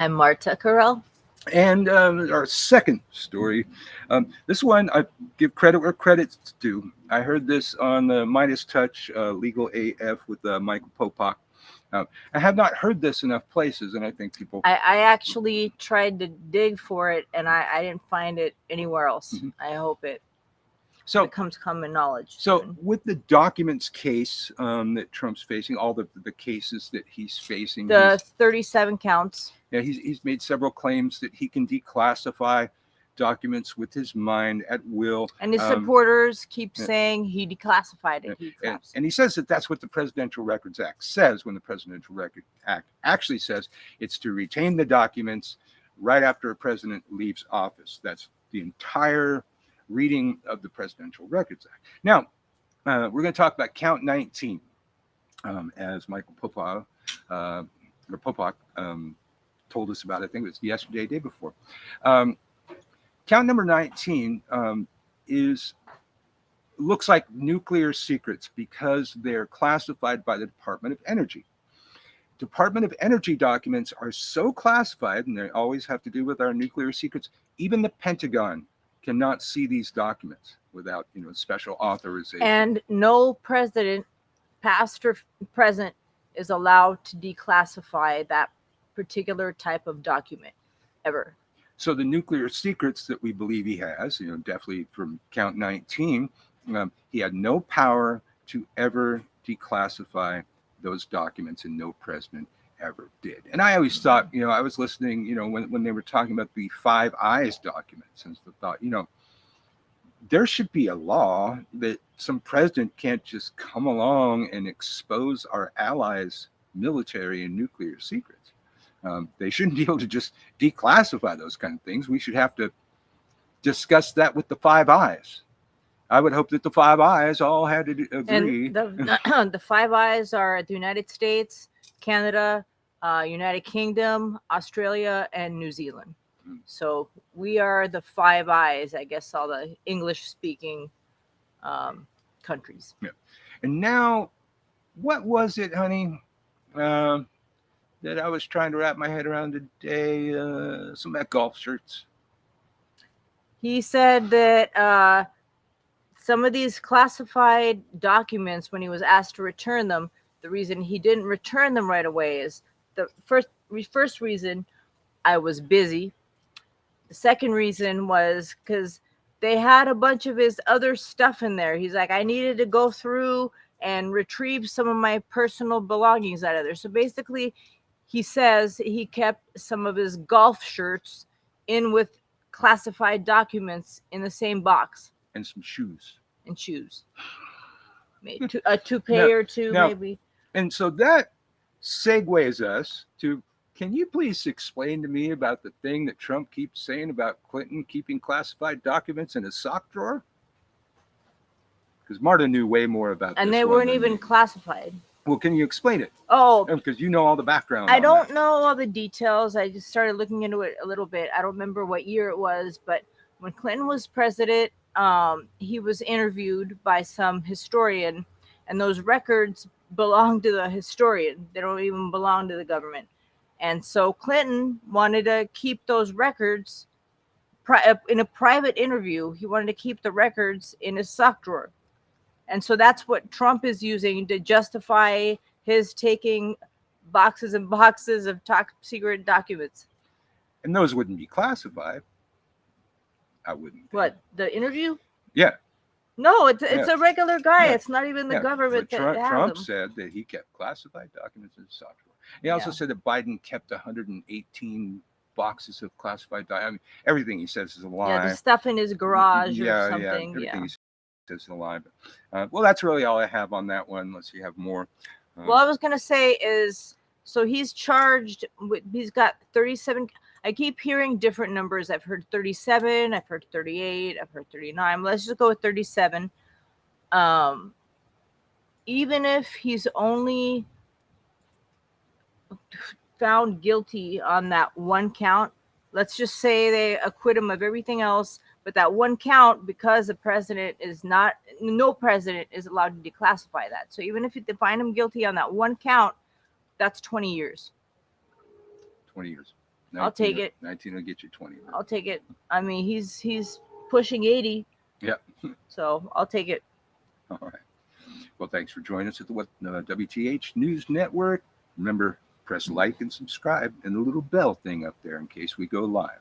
I'm Marta Carell. And our second story, this one I give credit where credit's due. I heard this on the Midas Touch Legal AF with Michael Popak. I have not heard this enough places, and I think people. I actually tried to dig for it and I didn't find it anywhere else. Mhm. I hope it So, becomes common knowledge so soon. with the documents case that Trump's facing, all the cases that he's facing, The 37 counts. he's made several claims that he can declassify documents with his mind at will. And his Um, supporters keep yeah, saying he declassified it. He collapsed. and he says that that's what the Presidential Records Act says when the Presidential Record Act actually says it's to retain the documents right after a president leaves office. That's the entire reading of the Presidential Records Act. Now, we're going to talk about count 19, as Michael Popak told us about. I think it was yesterday, day before. Um, count number 19 is looks like nuclear secrets because they're classified by the Department of Energy. Department of Energy documents are so classified, and they always have to do with our nuclear secrets. Even the Pentagon cannot see these documents without, special authorization. And no president, past or present, is allowed to declassify that particular type of document ever. So the nuclear secrets that we believe he has, definitely from count 19, he had no power to ever declassify those documents, and no president ever did. And I always thought, I was listening, when they were talking about the Five Eyes documents, and the thought, there should be a law that some president can't just come along and expose our allies' military and nuclear secrets. They shouldn't be able to just declassify those kind of things. We should have to discuss that with the Five Eyes. I would hope that the Five Eyes all had to agree. And the Five Eyes are the United States, Canada, United Kingdom, Australia, and New Zealand. So we are the Five Eyes, I guess, all the English-speaking countries. Yeah. And now, what was it, honey, that I was trying to wrap my head around today? Some of that golf shirts. He said that some of these classified documents, when he was asked to return them, the reason he didn't return them right away is the first reason, I was busy. The second reason was because they had a bunch of his other stuff in there. He's like, I needed to go through and retrieve some of my personal belongings out of there. So basically, he says he kept some of his golf shirts in with classified documents in the same box. And some shoes. And shoes. Maybe a toupee or two, maybe. And so that segues us to, can you please explain to me about the thing that Trump keeps saying about Clinton keeping classified documents in his sock drawer? Because Marta knew way more about this. And they weren't even classified. Well, can you explain it? Oh. Because you know all the background. I don't know all the details. I just started looking into it a little bit. I don't remember what year it was, but when Clinton was president, he was interviewed by some historian, and those records belong to the historian. They don't even belong to the government. And so Clinton wanted to keep those records in a private interview. He wanted to keep the records in his sock drawer. And so that's what Trump is using to justify his taking boxes and boxes of top secret documents. And those wouldn't be classified. I wouldn't. What, the interview? Yeah. No, it's a regular guy. Yeah. It's not even the government but that has Trump them. said that he kept classified documents in his sock drawer. He also said that Biden kept 118 boxes of classified documents. I mean, everything he says is a lie. Yeah, the stuff in his garage or something. Yeah, everything he says is a lie. But, well, that's really all I have on that one, unless you have more. Well, I was going to say is, so he's charged with, he's got 37. I keep hearing different numbers. I've heard 37, I've heard 38, I've heard 39. Let's just go with 37. Even if he's only found guilty on that one count, let's just say they acquit him of everything else, but that one count, because the president is not, no president is allowed to declassify that. So even if they find him guilty on that one count, that's 20 years. 20 years. I'll take it. 19 will get you 20. I'll take it. I mean, he's pushing 80, Yeah. so I'll take it. All right. Well, thanks for joining us at the WTH News Network. Remember, press like and subscribe and the little bell thing up there in case we go live.